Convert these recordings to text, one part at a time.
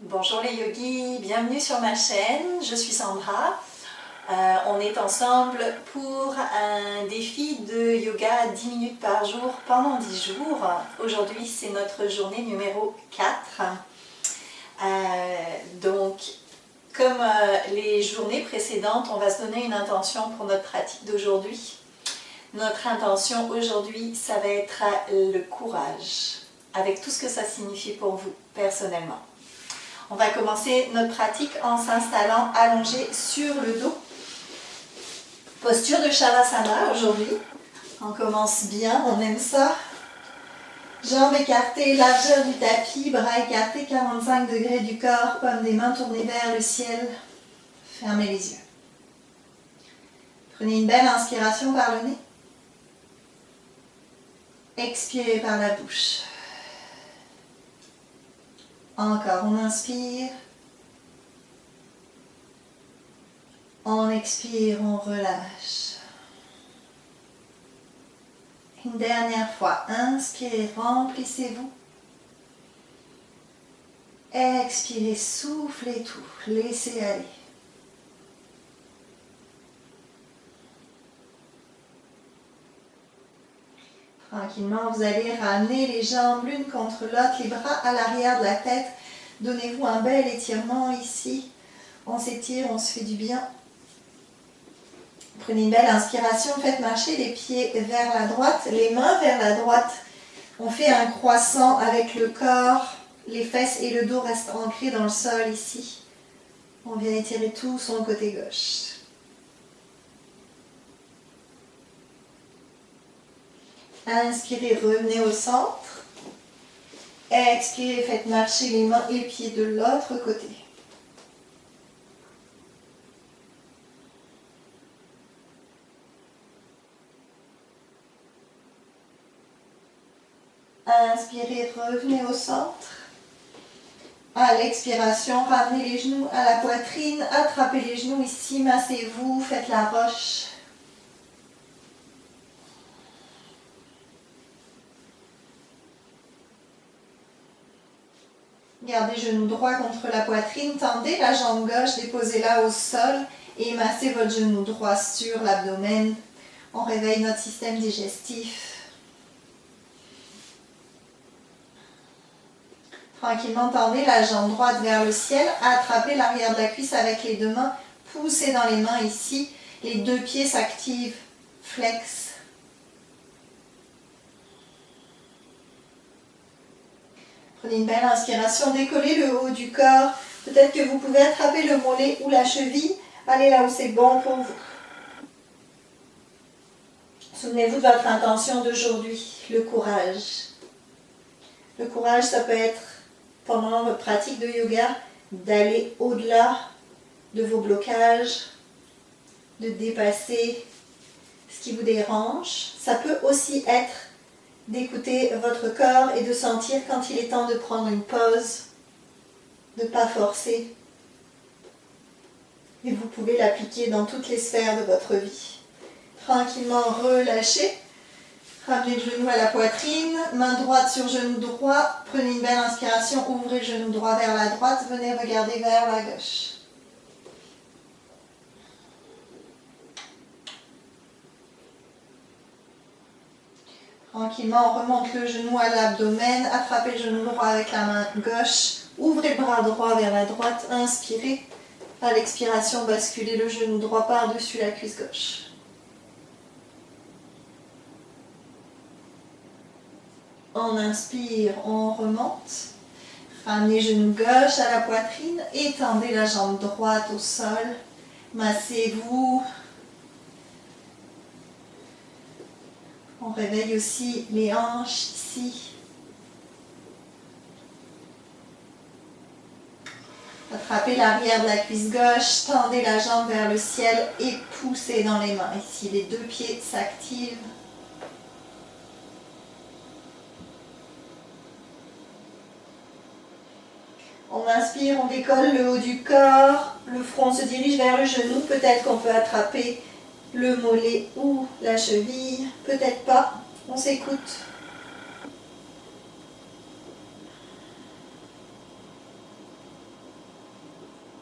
Bonjour les yogis, bienvenue sur ma chaîne, je suis Sandra. On est ensemble pour un défi de yoga 10 minutes par jour pendant 10 jours. Aujourd'hui c'est notre journée numéro 4. Donc comme les journées précédentes, on va se donner une intention pour notre pratique d'aujourd'hui. Notre intention aujourd'hui, ça va être le courage, avec tout ce que ça signifie pour vous personnellement. On va commencer notre pratique en s'installant allongé sur le dos. Posture de Shavasana aujourd'hui. On commence bien, on aime ça. Jambes écartées, largeur du tapis, bras écartés, 45 degrés du corps, paumes des mains tournées vers le ciel. Fermez les yeux. Prenez une belle inspiration par le nez. Expirez par la bouche. Encore, on inspire. On expire, on relâche. Une dernière fois, inspirez, remplissez-vous. Expirez, soufflez tout, laissez aller. Tranquillement, vous allez ramener les jambes l'une contre l'autre, les bras à l'arrière de la tête. Donnez-vous un bel étirement ici. On s'étire, on se fait du bien. Prenez une belle inspiration, faites marcher les pieds vers la droite, les mains vers la droite. On fait un croissant avec le corps, les fesses et le dos restent ancrés dans le sol ici. On vient étirer tout son côté gauche. Inspirez, revenez au centre. Expirez, faites marcher les mains et les pieds de l'autre côté. Inspirez, revenez au centre. À l'expiration, ramenez les genoux à la poitrine, attrapez les genoux ici, massez-vous, faites la roche. Gardez genou droit contre la poitrine, tendez la jambe gauche, déposez-la au sol et massez votre genou droit sur l'abdomen. On réveille notre système digestif. Tranquillement, tendez la jambe droite vers le ciel, attrapez l'arrière de la cuisse avec les deux mains, poussez dans les mains ici, les deux pieds s'activent, flex. Prenez une belle inspiration, décollez le haut du corps. Peut-être que vous pouvez attraper le mollet ou la cheville. Allez là où c'est bon pour vous. Souvenez-vous de votre intention d'aujourd'hui, le courage. Le courage, ça peut être, pendant votre pratique de yoga, d'aller au-delà de vos blocages, de dépasser ce qui vous dérange. Ça peut aussi être d'écouter votre corps et de sentir quand il est temps de prendre une pause, de ne pas forcer. Et vous pouvez l'appliquer dans toutes les sphères de votre vie. Tranquillement relâchez. Ramenez le genou à la poitrine, main droite sur genou droit. Prenez une belle inspiration, ouvrez le genou droit vers la droite, venez regarder vers la gauche. Tranquillement, on remonte le genou à l'abdomen, attrapez le genou droit avec la main gauche, ouvrez le bras droit vers la droite, inspirez. À l'expiration, basculez le genou droit par-dessus la cuisse gauche. On inspire, on remonte. Ramenez genou gauche à la poitrine, étendez la jambe droite au sol, massez-vous. On réveille aussi les hanches ici. Attrapez l'arrière de la cuisse gauche, tendez la jambe vers le ciel et poussez dans les mains. Ici, les deux pieds s'activent. On inspire, on décolle le haut du corps, le front se dirige vers le genou. Peut-être qu'on peut attraper le mollet ou la cheville, peut-être pas. On s'écoute.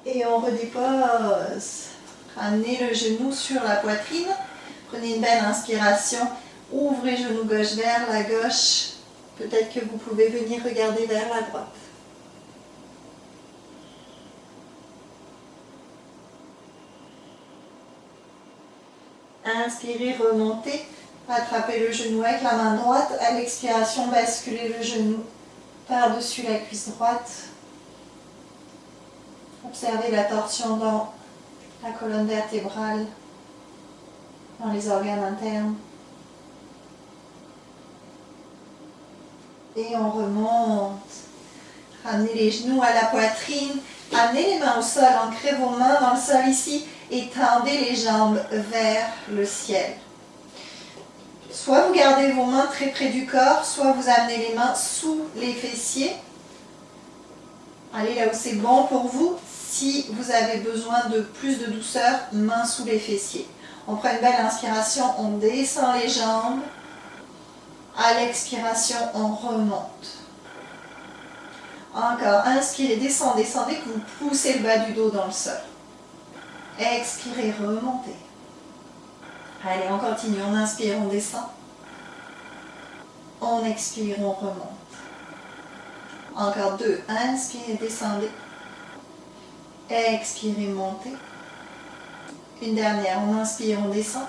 Et on redépose. Ramenez le genou sur la poitrine. Prenez une belle inspiration. Ouvrez genou gauche vers la gauche. Peut-être que vous pouvez venir regarder vers la droite. Inspirez, remontez. Attrapez le genou avec la main droite. À l'expiration, basculez le genou par-dessus la cuisse droite. Observez la torsion dans la colonne vertébrale, dans les organes internes. Et on remonte. Ramenez les genoux à la poitrine. Amenez les mains au sol. Ancrez vos mains dans le sol ici. Et tendez les jambes vers le ciel. Soit vous gardez vos mains très près du corps, soit vous amenez les mains sous les fessiers. Allez là où c'est bon pour vous. Si vous avez besoin de plus de douceur, mains sous les fessiers. On prend une belle inspiration, on descend les jambes. À l'expiration, on remonte. Encore, inspirez, descendez, descendez, que vous poussez le bas du dos dans le sol. Expirez, remontez. Allez, on continue, on inspire, on descend. On expire, on remonte. Encore 2, inspirez, descendez. Expirez, montez. Une dernière, on inspire, on descend.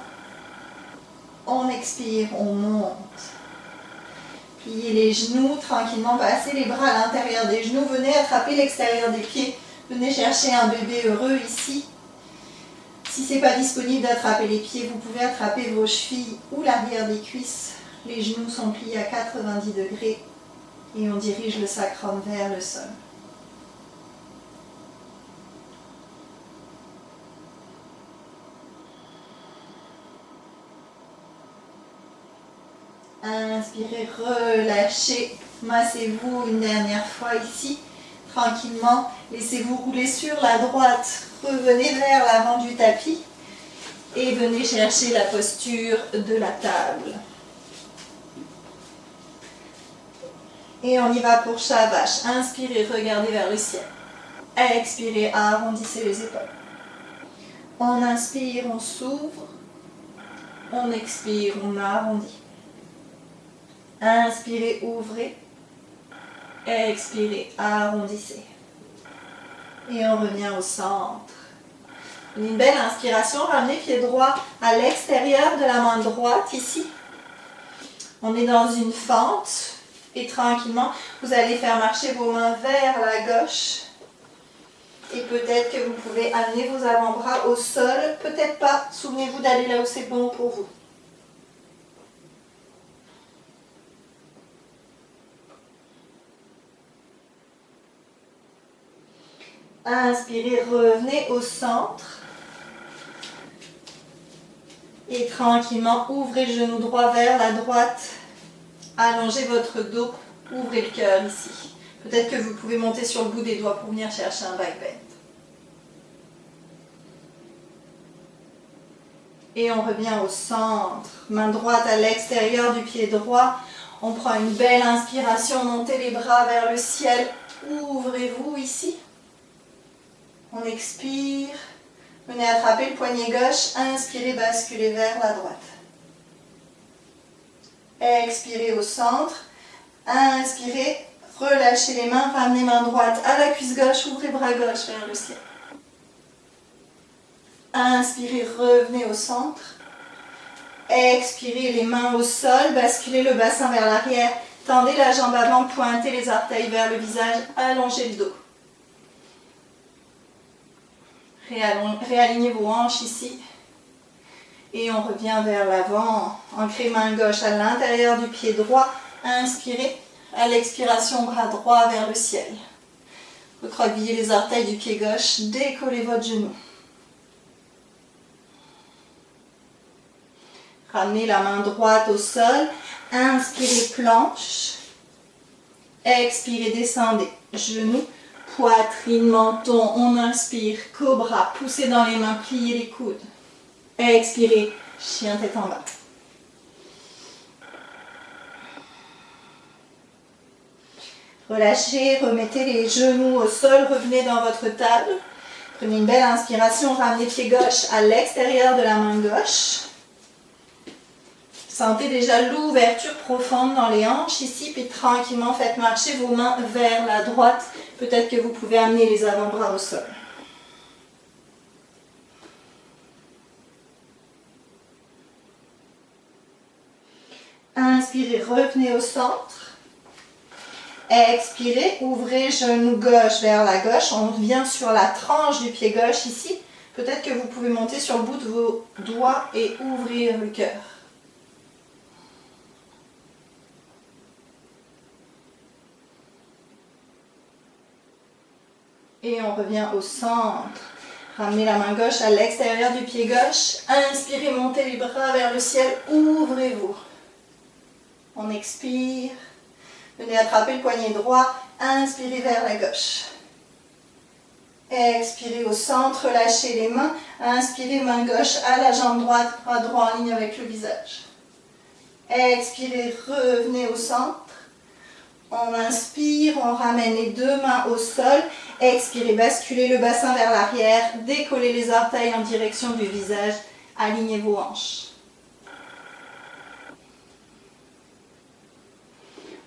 On expire, on monte. Pliez les genoux tranquillement, passez les bras à l'intérieur des genoux. Venez attraper l'extérieur des pieds. Venez chercher un bébé heureux ici. Si ce n'est pas disponible d'attraper les pieds, vous pouvez attraper vos chevilles ou l'arrière des cuisses. Les genoux sont pliés à 90 degrés et on dirige le sacrum vers le sol. Inspirez, relâchez, massez-vous une dernière fois ici, tranquillement. Laissez-vous rouler sur la droite, revenez vers l'avant du tapis et venez chercher la posture de la table. Et on y va pour chat vache. Inspirez, regardez vers le ciel. Expirez, arrondissez les épaules. On inspire, on s'ouvre. On expire, on arrondit. Inspirez, ouvrez. Expirez, arrondissez. Et on revient au centre. Une belle inspiration, ramenez pied droit à l'extérieur de la main droite, ici. On est dans une fente. Et tranquillement, vous allez faire marcher vos mains vers la gauche. Et peut-être que vous pouvez amener vos avant-bras au sol. Peut-être pas. Souvenez-vous d'aller là où c'est bon pour vous. Inspirez, revenez au centre. Et tranquillement, ouvrez le genou droit vers la droite. Allongez votre dos, ouvrez le cœur ici. Peut-être que vous pouvez monter sur le bout des doigts pour venir chercher un back bend. Et on revient au centre. Main droite à l'extérieur du pied droit. On prend une belle inspiration, montez les bras vers le ciel. Ouvrez-vous ici. On expire. Venez attraper le poignet gauche. Inspirez, basculez vers la droite. Expirez au centre. Inspirez, relâchez les mains, ramenez main droite à la cuisse gauche, ouvrez bras gauche vers le ciel. Inspirez, revenez au centre. Expirez, les mains au sol, basculez le bassin vers l'arrière. Tendez la jambe avant, pointez les orteils vers le visage, allongez le dos. Réalignez vos hanches ici. Et on revient vers l'avant. Ancrez main gauche à l'intérieur du pied droit. Inspirez. À l'expiration, bras droit vers le ciel. Recroquevillez les orteils du pied gauche. Décollez votre genou. Ramenez la main droite au sol. Inspirez, planche. Expirez, descendez. Genoux, poitrine, menton. On inspire, cobra. Poussez dans les mains, pliez les coudes. Expirez, chien tête en bas. Relâchez, remettez les genoux au sol, revenez dans votre table. Prenez une belle inspiration, ramenez pied gauche à l'extérieur de la main gauche. Sentez déjà l'ouverture profonde dans les hanches ici, puis tranquillement faites marcher vos mains vers la droite. Peut-être que vous pouvez amener les avant-bras au sol. Inspirez, revenez au centre. Expirez, ouvrez genou gauche vers la gauche. On vient sur la tranche du pied gauche ici. Peut-être que vous pouvez monter sur le bout de vos doigts et ouvrir le cœur. Et on revient au centre. Ramenez la main gauche à l'extérieur du pied gauche. Inspirez, montez les bras vers le ciel. Ouvrez-vous. On expire. Venez attraper le poignet droit. Inspirez vers la gauche. Expirez au centre. Lâchez les mains. Inspirez, main gauche à la jambe droite. Bras droit en ligne avec le visage. Expirez, revenez au centre. On inspire, on ramène les deux mains au sol. Expirez, basculez le bassin vers l'arrière. Décollez les orteils en direction du visage. Alignez vos hanches.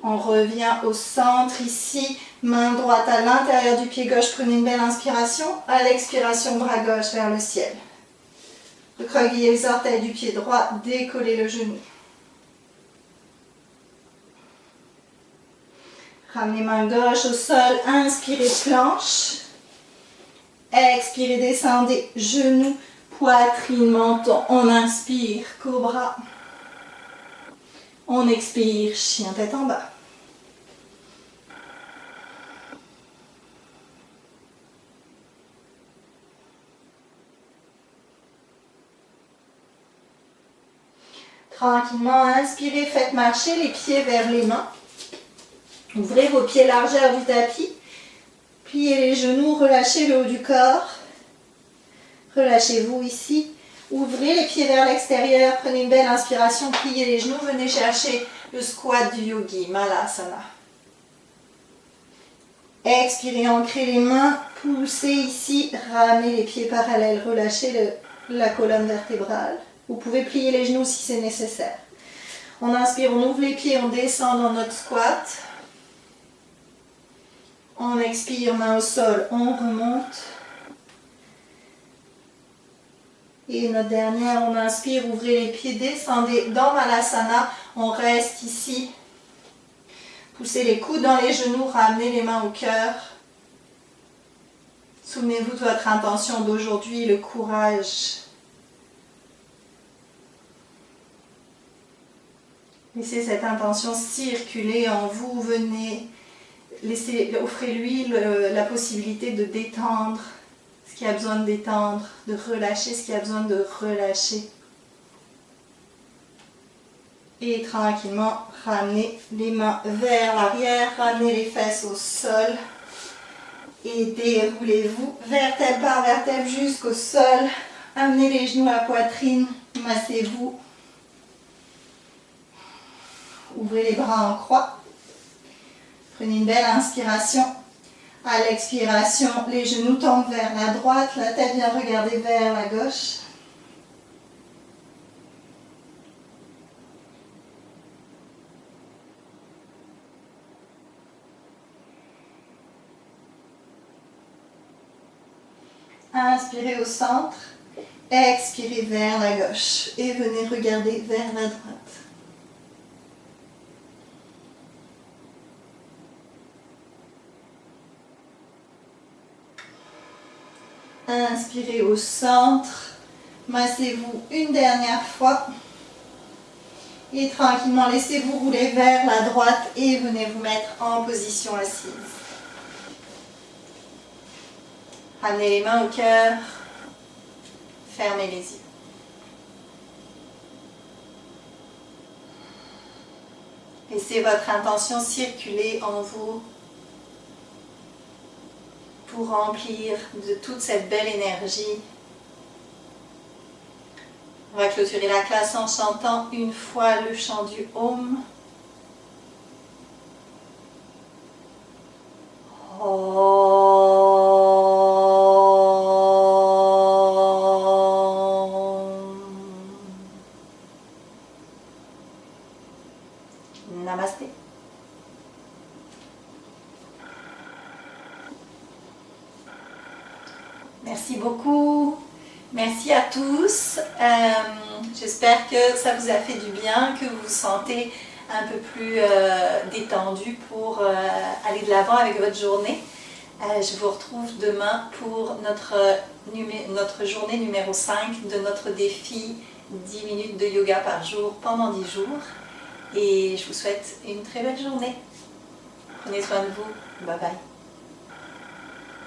On revient au centre ici. Main droite à l'intérieur du pied gauche. Prenez une belle inspiration. À l'expiration, bras gauche vers le ciel. Recroquevillez les orteils du pied droit. Décollez le genou. Ramenez main gauche au sol, inspirez planche. Expirez, descendez, genoux, poitrine, menton. On inspire, cobra. On expire, chien tête en bas. Tranquillement, inspirez, faites marcher les pieds vers les mains. Ouvrez vos pieds largeur du tapis. Pliez les genoux, relâchez le haut du corps. Relâchez-vous ici. Ouvrez les pieds vers l'extérieur. Prenez une belle inspiration, pliez les genoux. Venez chercher le squat du yogi, Malasana. Expirez, ancrez les mains. Poussez ici. Ramenez les pieds parallèles. Relâchez la colonne vertébrale. Vous pouvez plier les genoux si c'est nécessaire. On inspire, on ouvre les pieds, on descend dans notre squat. On expire, main au sol, on remonte. Et notre dernière, on inspire, ouvrez les pieds, descendez dans Malasana. On reste ici. Poussez les coudes dans les genoux, ramenez les mains au cœur. Souvenez-vous de votre intention d'aujourd'hui, le courage. Laissez cette intention circuler en vous, venez. Offrez-lui la possibilité de détendre ce qui a besoin de détendre, de relâcher ce qui a besoin de relâcher. Et tranquillement, ramenez les mains vers l'arrière, ramenez les fesses au sol. Et déroulez-vous, vertèbre par vertèbre jusqu'au sol. Amenez les genoux à la poitrine, massez-vous. Ouvrez les bras en croix. Prenez une belle inspiration. À l'expiration, les genoux tombent vers la droite, la tête vient regarder vers la gauche. Inspirez au centre, expirez vers la gauche et venez regarder vers la droite. Inspirez au centre, massez-vous une dernière fois et tranquillement laissez-vous rouler vers la droite et venez vous mettre en position assise. Ramenez les mains au cœur, fermez les yeux. Laissez votre intention circuler en vous pour remplir de toute cette belle énergie. On va clôturer la classe en chantant une fois le chant du Om. Om. Namasté. Merci beaucoup. Merci à tous. J'espère que ça vous a fait du bien, que vous vous sentez un peu plus détendu pour aller de l'avant avec votre journée. Je vous retrouve demain pour notre journée numéro 5 de notre défi 10 minutes de yoga par jour pendant 10 jours. Et je vous souhaite une très belle journée. Prenez soin de vous. Bye bye.